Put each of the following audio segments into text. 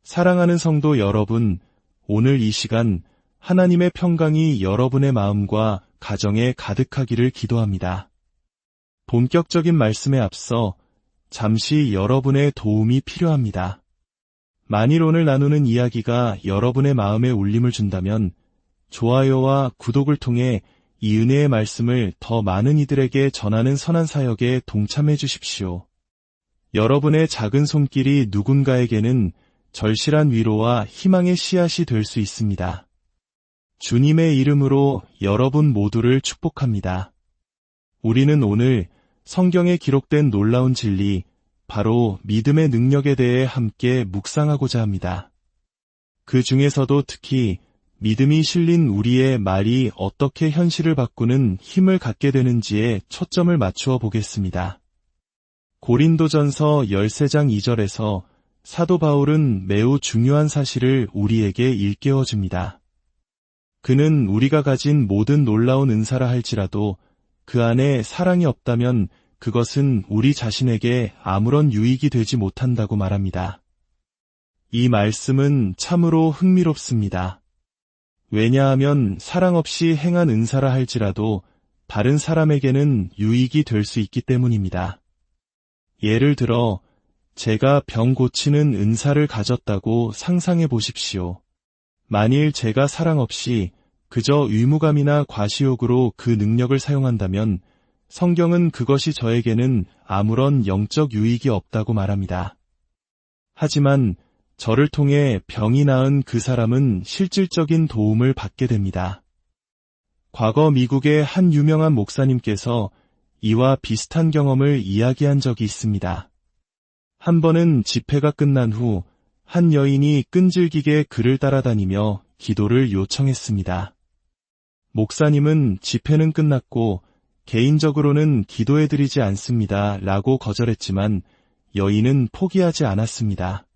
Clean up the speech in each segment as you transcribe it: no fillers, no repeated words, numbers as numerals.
사랑하는 성도 여러분, 오늘 이 시간 하나님의 평강이 여러분의 마음과 가정에 가득하기를 기도합니다. 본격적인 말씀에 앞서 잠시 여러분의 도움이 필요합니다. 만일 오늘 나누는 이야기가 여러분의 마음에 울림을 준다면 좋아요와 구독을 통해 이 은혜의 말씀을 더 많은 이들에게 전하는 선한 사역에 동참해 주십시오. 여러분의 작은 손길이 누군가에게는 절실한 위로와 희망의 씨앗이 될 수 있습니다. 주님의 이름으로 여러분 모두를 축복합니다. 우리는 오늘 성경에 기록된 놀라운 진리, 바로 믿음의 능력에 대해 함께 묵상하고자 합니다. 그 중에서도 특히 믿음이 실린 우리의 말이 어떻게 현실을 바꾸는 힘을 갖게 되는지에 초점을 맞추어 보겠습니다. 고린도전서 13장 2절에서 사도 바울은 매우 중요한 사실을 우리에게 일깨워 줍니다. 그는 우리가 가진 모든 놀라운 은사라 할지라도 그 안에 사랑이 없다면 그것은 우리 자신에게 아무런 유익이 되지 못한다고 말합니다. 이 말씀은 참으로 흥미롭습니다. 왜냐하면 사랑 없이 행한 은사라 할지라도 다른 사람에게는 유익이 될 수 있기 때문입니다. 예를 들어 제가 병 고치는 은사를 가졌다고 상상해 보십시오. 만일 제가 사랑 없이 그저 의무감이나 과시욕으로 그 능력을 사용한다면 성경은 그것이 저에게는 아무런 영적 유익이 없다고 말합니다. 하지만 저를 통해 병이 나은 그 사람은 실질적인 도움을 받게 됩니다. 과거 미국의 한 유명한 목사님께서 이와 비슷한 경험을 이야기한 적이 있습니다. 한 번은 집회가 끝난 후 한 여인이 끈질기게 그를 따라다니며 기도를 요청했습니다. 목사님은 집회는 끝났고 개인적으로는 기도해드리지 않습니다 라고 거절했지만 여인은 포기하지 않았습니다.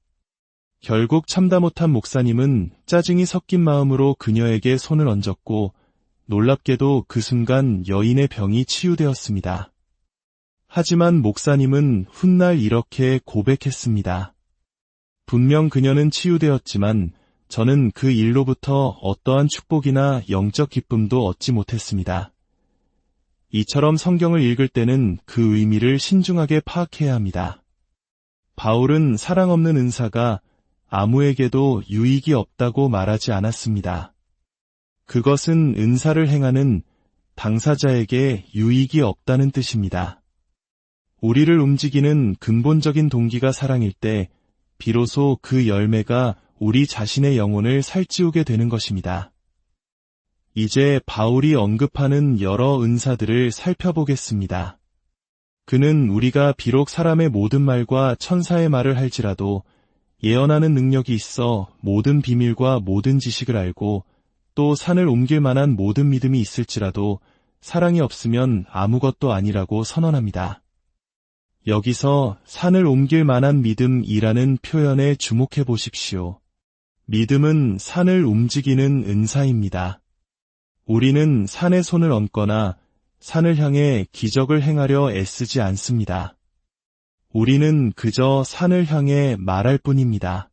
결국 참다 못한 목사님은 짜증이 섞인 마음으로 그녀에게 손을 얹었고 놀랍게도 그 순간 여인의 병이 치유되었습니다. 하지만 목사님은 훗날 이렇게 고백했습니다. 분명 그녀는 치유되었지만 저는 그 일로부터 어떠한 축복이나 영적 기쁨도 얻지 못했습니다. 이처럼 성경을 읽을 때는 그 의미를 신중하게 파악해야 합니다. 바울은 사랑 없는 은사가 아무에게도 유익이 없다고 말하지 않았습니다. 그것은 은사를 행하는 당사자에게 유익이 없다는 뜻입니다. 우리를 움직이는 근본적인 동기가 사랑일 때 비로소 그 열매가 우리 자신의 영혼을 살찌우게 되는 것입니다. 이제 바울이 언급하는 여러 은사들을 살펴보겠습니다. 그는 우리가 비록 사람의 모든 말과 천사의 말을 할지라도 예언하는 능력이 있어 모든 비밀과 모든 지식을 알고 또 산을 옮길 만한 모든 믿음이 있을지라도 사랑이 없으면 아무것도 아니라고 선언합니다. 여기서 산을 옮길 만한 믿음이라는 표현에 주목해 보십시오. 믿음은 산을 움직이는 은사입니다. 우리는 산에 손을 얹거나 산을 향해 기적을 행하려 애쓰지 않습니다. 우리는 그저 산을 향해 말할 뿐입니다.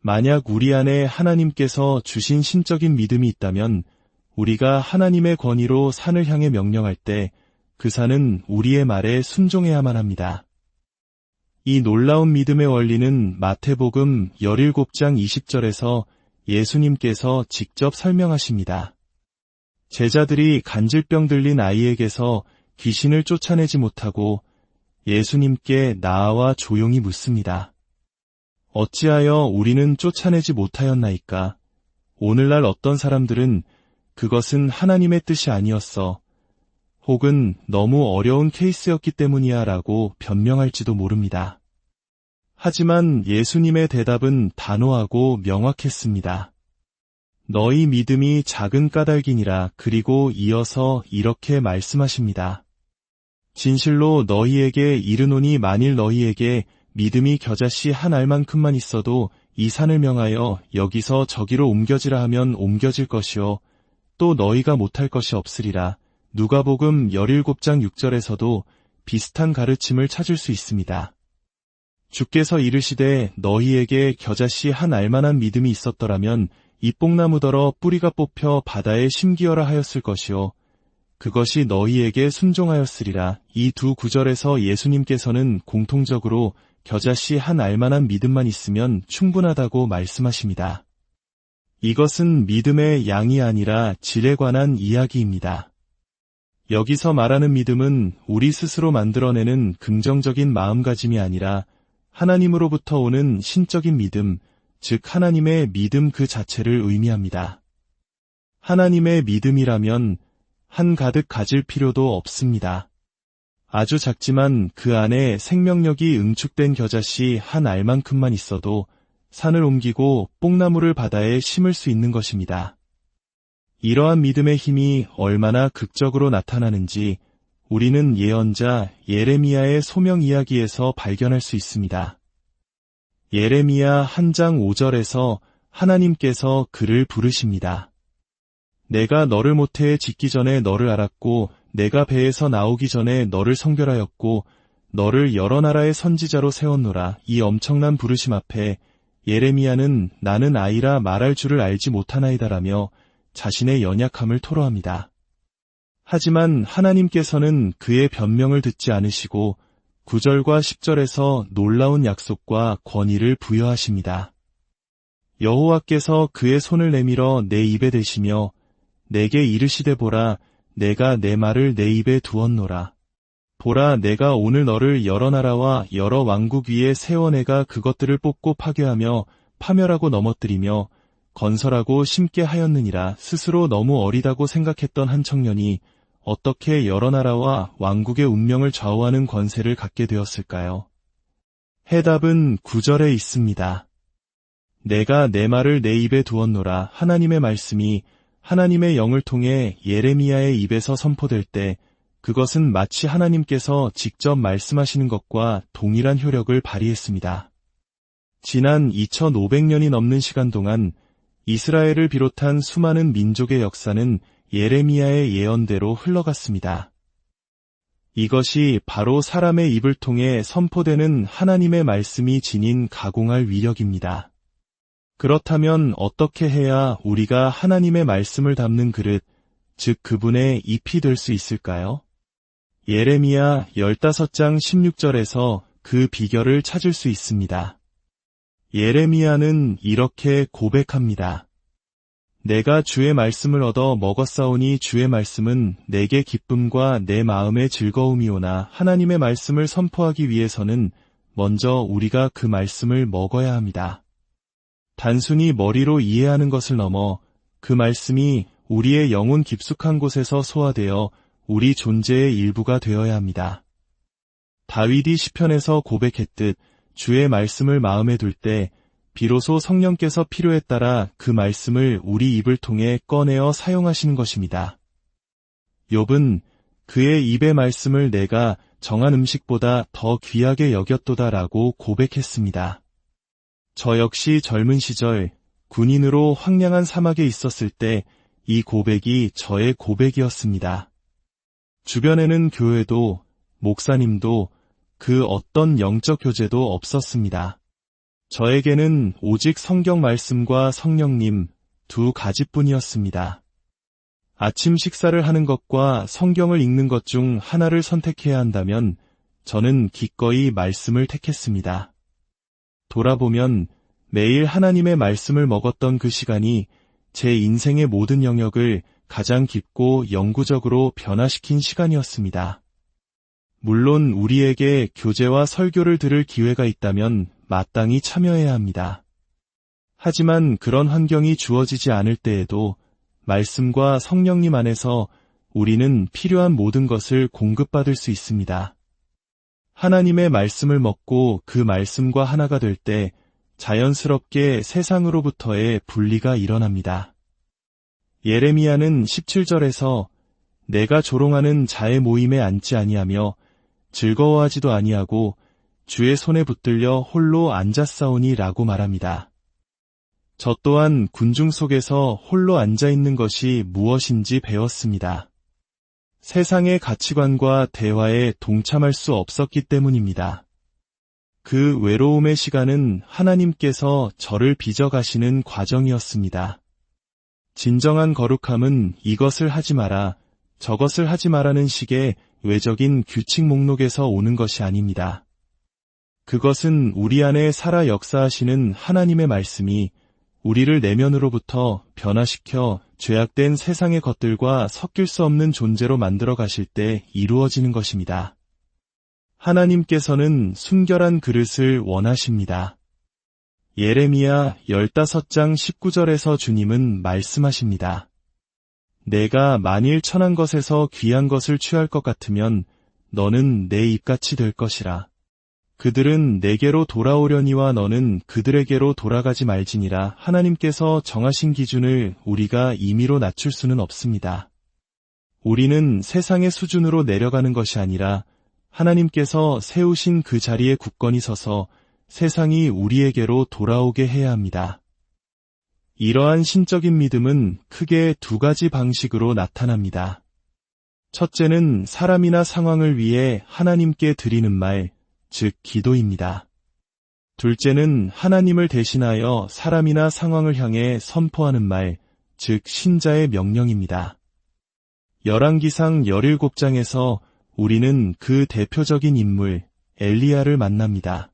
만약 우리 안에 하나님께서 주신 신적인 믿음이 있다면 우리가 하나님의 권위로 산을 향해 명령할 때 그 산은 우리의 말에 순종해야만 합니다. 이 놀라운 믿음의 원리는 마태복음 17장 20절에서 예수님께서 직접 설명하십니다. 제자들이 간질병 들린 아이에게서 귀신을 쫓아내지 못하고 예수님께 나아와 조용히 묻습니다. 어찌하여 우리는 쫓아내지 못하였나이까? 오늘날 어떤 사람들은 그것은 하나님의 뜻이 아니었어. 혹은 너무 어려운 케이스였기 때문이야 라고 변명할지도 모릅니다. 하지만 예수님의 대답은 단호하고 명확했습니다. 너희 믿음이 작은 까닭이니라. 그리고 이어서 이렇게 말씀하십니다. 진실로 너희에게 이르노니 만일 너희에게 믿음이 겨자씨 한 알만큼만 있어도 이 산을 명하여 여기서 저기로 옮겨지라 하면 옮겨질 것이요 또 너희가 못할 것이 없으리라. 누가복음 17장 6절에서도 비슷한 가르침을 찾을 수 있습니다. 주께서 이르시되 너희에게 겨자씨 한 알만한 믿음이 있었더라면 이 뽕나무더러 뿌리가 뽑혀 바다에 심기어라 하였을 것이요 그것이 너희에게 순종하였으리라. 이 두 구절에서 예수님께서는 공통적으로 겨자씨 한 알만한 믿음만 있으면 충분하다고 말씀하십니다. 이것은 믿음의 양이 아니라 질에 관한 이야기입니다. 여기서 말하는 믿음은 우리 스스로 만들어내는 긍정적인 마음가짐이 아니라 하나님으로부터 오는 신적인 믿음, 즉 하나님의 믿음 그 자체를 의미합니다. 하나님의 믿음이라면 한가득 가질 필요도 없습니다. 아주 작지만 그 안에 생명력이 응축된 겨자씨 한 알만큼만 있어도 산을 옮기고 뽕나무를 바다에 심을 수 있는 것입니다. 이러한 믿음의 힘이 얼마나 극적으로 나타나는지 우리는 예언자 예레미야의 소명 이야기에서 발견할 수 있습니다. 예레미야 1장 5절에서 하나님께서 그를 부르십니다. 내가 너를 모태에 짓기 전에 너를 알았고 내가 배에서 나오기 전에 너를 성별하였고 너를 여러 나라의 선지자로 세웠노라. 이 엄청난 부르심 앞에 예레미야는 나는 아이라 말할 줄을 알지 못하나이다라며 자신의 연약함을 토로합니다. 하지만 하나님께서는 그의 변명을 듣지 않으시고 9절과 10절에서 놀라운 약속과 권위를 부여하십니다. 여호와께서 그의 손을 내밀어 내 입에 대시며 내게 이르시되 보라 내가 내 말을 내 입에 두었노라. 보라 내가 오늘 너를 여러 나라와 여러 왕국 위에 세워 내가 그것들을 뽑고 파괴하며 파멸하고 넘어뜨리며 건설하고 심게 하였느니라. 스스로 너무 어리다고 생각했던 한 청년이 어떻게 여러 나라와 왕국의 운명을 좌우하는 권세를 갖게 되었을까요? 해답은 9절에 있습니다. 내가 내 말을 내 입에 두었노라. 하나님의 말씀이 하나님의 영을 통해 예레미야의 입에서 선포될 때 그것은 마치 하나님께서 직접 말씀하시는 것과 동일한 효력을 발휘했습니다. 지난 2500년이 넘는 시간 동안 이스라엘을 비롯한 수많은 민족의 역사는 예레미야의 예언대로 흘러갔습니다. 이것이 바로 사람의 입을 통해 선포되는 하나님의 말씀이 지닌 가공할 위력입니다. 그렇다면 어떻게 해야 우리가 하나님의 말씀을 담는 그릇, 즉 그분의 잎이 될 수 있을까요? 예레미야 15장 16절에서 그 비결을 찾을 수 있습니다. 예레미야는 이렇게 고백합니다. 내가 주의 말씀을 얻어 먹었사오니 주의 말씀은 내게 기쁨과 내 마음의 즐거움이오나 하나님의 말씀을 선포하기 위해서는 먼저 우리가 그 말씀을 먹어야 합니다. 단순히 머리로 이해하는 것을 넘어 그 말씀이 우리의 영혼 깊숙한 곳에서 소화되어 우리 존재의 일부가 되어야 합니다. 다윗이 시편에서 고백했듯 주의 말씀을 마음에 둘 때 비로소 성령께서 필요에 따라 그 말씀을 우리 입을 통해 꺼내어 사용하시는 것입니다. 욥은 그의 입의 말씀을 내가 정한 음식보다 더 귀하게 여겼도다라고 고백했습니다. 저 역시 젊은 시절 군인으로 황량한 사막에 있었을 때 이 고백이 저의 고백이었습니다. 주변에는 교회도 목사님도 그 어떤 영적 교제도 없었습니다. 저에게는 오직 성경 말씀과 성령님 두 가지뿐이었습니다. 아침 식사를 하는 것과 성경을 읽는 것 중 하나를 선택해야 한다면 저는 기꺼이 말씀을 택했습니다. 돌아보면 매일 하나님의 말씀을 먹었던 그 시간이 제 인생의 모든 영역을 가장 깊고 영구적으로 변화시킨 시간이었습니다. 물론 우리에게 교제와 설교를 들을 기회가 있다면 마땅히 참여해야 합니다. 하지만 그런 환경이 주어지지 않을 때에도 말씀과 성령님 안에서 우리는 필요한 모든 것을 공급받을 수 있습니다. 하나님의 말씀을 먹고 그 말씀과 하나가 될 때 자연스럽게 세상으로부터의 분리가 일어납니다. 예레미야는 17절에서 내가 조롱하는 자의 모임에 앉지 아니하며 즐거워하지도 아니하고 주의 손에 붙들려 홀로 앉았사오니 라고 말합니다. 저 또한 군중 속에서 홀로 앉아있는 것이 무엇인지 배웠습니다. 세상의 가치관과 대화에 동참할 수 없었기 때문입니다. 그 외로움의 시간은 하나님께서 저를 빚어가시는 과정이었습니다. 진정한 거룩함은 이것을 하지 마라, 저것을 하지 마라는 식의 외적인 규칙 목록에서 오는 것이 아닙니다. 그것은 우리 안에 살아 역사하시는 하나님의 말씀이 우리를 내면으로부터 변화시켜 죄악된 세상의 것들과 섞일 수 없는 존재로 만들어 가실 때 이루어지는 것입니다. 하나님께서는 순결한 그릇을 원하십니다. 예레미야 15장 19절에서 주님은 말씀하십니다. 내가 만일 천한 것에서 귀한 것을 취할 것 같으면 너는 내 입같이 될 것이라. 그들은 내게로 돌아오려니와 너는 그들에게로 돌아가지 말지니라. 하나님께서 정하신 기준을 우리가 임의로 낮출 수는 없습니다. 우리는 세상의 수준으로 내려가는 것이 아니라 하나님께서 세우신 그 자리에 굳건히 서서 세상이 우리에게로 돌아오게 해야 합니다. 이러한 신적인 믿음은 크게 두 가지 방식으로 나타납니다. 첫째는 사람이나 상황을 위해 하나님께 드리는 말, 즉 기도입니다. 둘째는 하나님을 대신하여 사람이나 상황을 향해 선포하는 말, 즉 신자의 명령입니다. 열왕기상 17장에서 우리는 그 대표적인 인물 엘리야를 만납니다.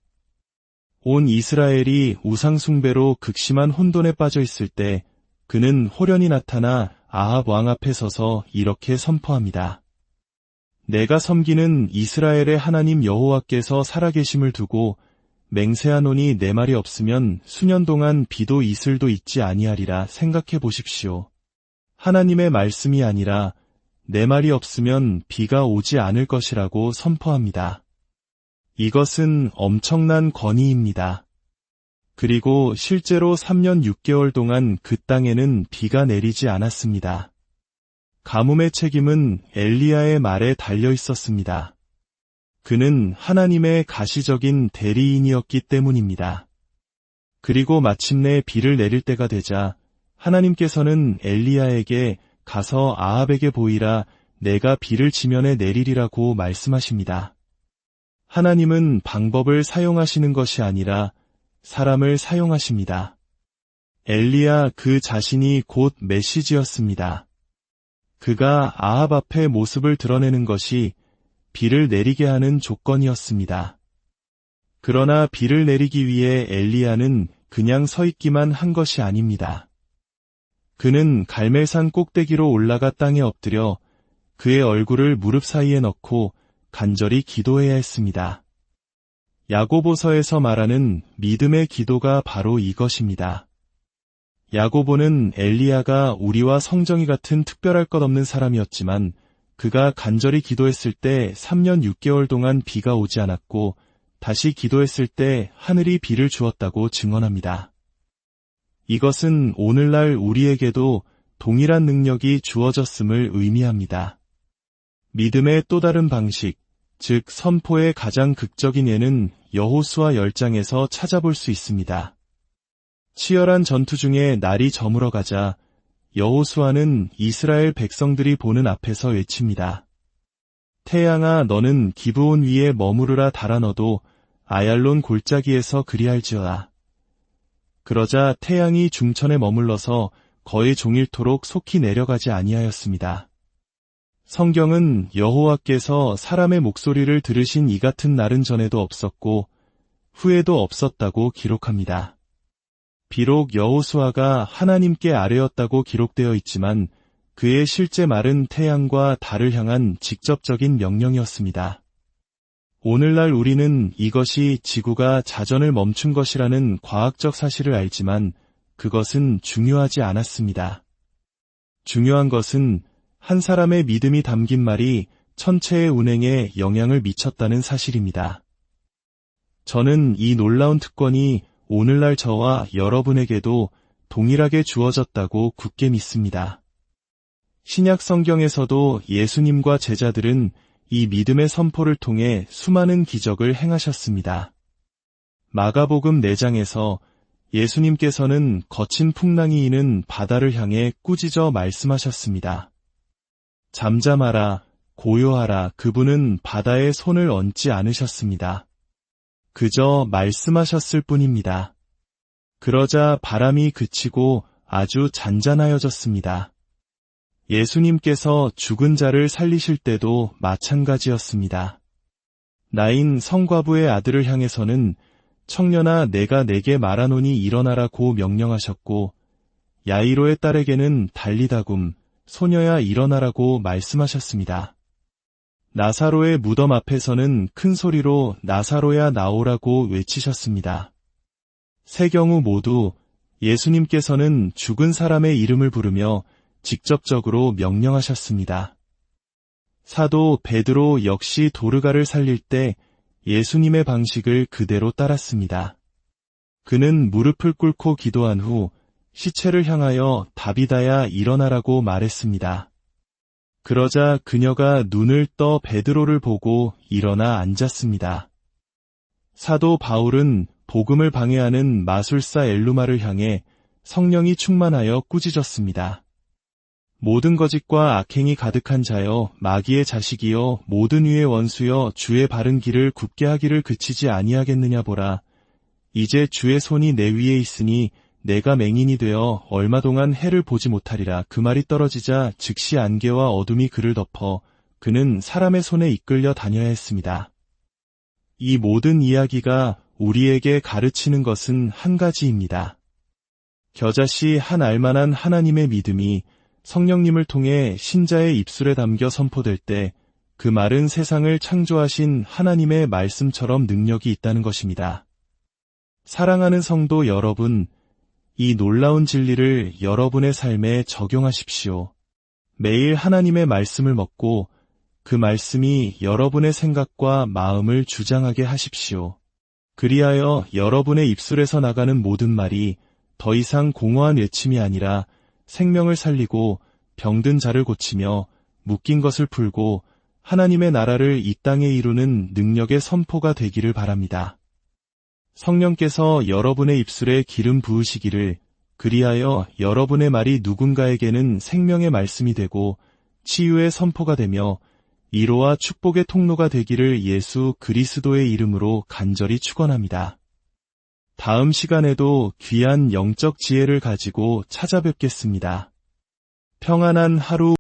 온 이스라엘이 우상숭배로 극심한 혼돈에 빠져 있을 때 그는 호련히 나타나 아합 왕 앞에 서서 이렇게 선포합니다. 내가 섬기는 이스라엘의 하나님 여호와께서 살아계심을 두고 맹세하노니 내 말이 없으면 수년 동안 비도 이슬도 있지 아니하리라. 생각해 보십시오. 하나님의 말씀이 아니라 내 말이 없으면 비가 오지 않을 것이라고 선포합니다. 이것은 엄청난 권위입니다. 그리고 실제로 3년 6개월 동안 그 땅에는 비가 내리지 않았습니다. 가뭄의 책임은 엘리야의 말에 달려 있었습니다. 그는 하나님의 가시적인 대리인이었기 때문입니다. 그리고 마침내 비를 내릴 때가 되자 하나님께서는 엘리야에게 가서 아합에게 보이라, 내가 비를 지면에 내리리라고 말씀하십니다. 하나님은 방법을 사용하시는 것이 아니라 사람을 사용하십니다. 엘리야 그 자신이 곧 메시지였습니다. 그가 아합 앞에 모습을 드러내는 것이 비를 내리게 하는 조건이었습니다. 그러나 비를 내리기 위해 엘리야는 그냥 서 있기만 한 것이 아닙니다. 그는 갈멜산 꼭대기로 올라가 땅에 엎드려 그의 얼굴을 무릎 사이에 넣고 간절히 기도해야 했습니다. 야고보서에서 말하는 믿음의 기도가 바로 이것입니다. 야고보는 엘리야가 우리와 성정이 같은 특별할 것 없는 사람이었지만 그가 간절히 기도했을 때 3년 6개월 동안 비가 오지 않았고 다시 기도했을 때 하늘이 비를 주었다고 증언합니다. 이것은 오늘날 우리에게도 동일한 능력이 주어졌음을 의미합니다. 믿음의 또 다른 방식, 즉 선포의 가장 극적인 예는 여호수아 10장에서 찾아볼 수 있습니다. 치열한 전투 중에 날이 저물어 가자 여호수아는 이스라엘 백성들이 보는 앞에서 외칩니다. 태양아 너는 기브온 위에 머무르라. 달아 너도 아얄론 골짜기에서 그리할지어다. 그러자 태양이 중천에 머물러서 거의 종일토록 속히 내려가지 아니하였습니다. 성경은 여호와께서 사람의 목소리를 들으신 이 같은 날은 전에도 없었고 후에도 없었다고 기록합니다. 비록 여호수아가 하나님께 아뢰었다고 기록되어 있지만 그의 실제 말은 태양과 달을 향한 직접적인 명령이었습니다. 오늘날 우리는 이것이 지구가 자전을 멈춘 것이라는 과학적 사실을 알지만 그것은 중요하지 않았습니다. 중요한 것은 한 사람의 믿음이 담긴 말이 천체의 운행에 영향을 미쳤다는 사실입니다. 저는 이 놀라운 특권이 오늘날 저와 여러분에게도 동일하게 주어졌다고 굳게 믿습니다. 신약 성경에서도 예수님과 제자들은 이 믿음의 선포를 통해 수많은 기적을 행하셨습니다. 마가복음 4장에서 예수님께서는 거친 풍랑이 이는 바다를 향해 꾸짖어 말씀하셨습니다. 잠잠하라, 고요하라. 그분은 바다에 손을 얹지 않으셨습니다. 그저 말씀하셨을 뿐입니다. 그러자 바람이 그치고 아주 잔잔하여졌습니다. 예수님께서 죽은 자를 살리실 때도 마찬가지였습니다. 나인 성과부의 아들을 향해서는 청년아 내가 내게 말하노니 일어나라고 명령하셨고 야이로의 딸에게는 달리다굼 소녀야 일어나라고 말씀하셨습니다. 나사로의 무덤 앞에서는 큰 소리로 나사로야 나오라고 외치셨습니다. 세 경우 모두 예수님께서는 죽은 사람의 이름을 부르며 직접적으로 명령하셨습니다. 사도 베드로 역시 도르가를 살릴 때 예수님의 방식을 그대로 따랐습니다. 그는 무릎을 꿇고 기도한 후 시체를 향하여 다비다야 일어나라고 말했습니다. 그러자 그녀가 눈을 떠 베드로를 보고 일어나 앉았습니다. 사도 바울은 복음을 방해하는 마술사 엘루마를 향해 성령이 충만하여 꾸짖었습니다. 모든 거짓과 악행이 가득한 자여 마귀의 자식이여 모든 이의 원수여 주의 바른 길을 굽게 하기를 그치지 아니하겠느냐 보라. 이제 주의 손이 내 위에 있으니 내가 맹인이 되어 얼마 동안 해를 보지 못하리라. 그 말이 떨어지자 즉시 안개와 어둠이 그를 덮어 그는 사람의 손에 이끌려 다녀야 했습니다. 이 모든 이야기가 우리에게 가르치는 것은 한 가지입니다. 겨자씨 한 알만한 하나님의 믿음이 성령님을 통해 신자의 입술에 담겨 선포될 때 그 말은 세상을 창조하신 하나님의 말씀처럼 능력이 있다는 것입니다. 사랑하는 성도 여러분, 이 놀라운 진리를 여러분의 삶에 적용하십시오. 매일 하나님의 말씀을 먹고 그 말씀이 여러분의 생각과 마음을 주장하게 하십시오. 그리하여 여러분의 입술에서 나가는 모든 말이 더 이상 공허한 외침이 아니라 생명을 살리고 병든 자를 고치며 묶인 것을 풀고 하나님의 나라를 이 땅에 이루는 능력의 선포가 되기를 바랍니다. 성령께서 여러분의 입술에 기름 부으시기를, 그리하여 여러분의 말이 누군가에게는 생명의 말씀이 되고 치유의 선포가 되며 위로와 축복의 통로가 되기를 예수 그리스도의 이름으로 간절히 축원합니다. 다음 시간에도 귀한 영적 지혜를 가지고 찾아뵙겠습니다. 평안한 하루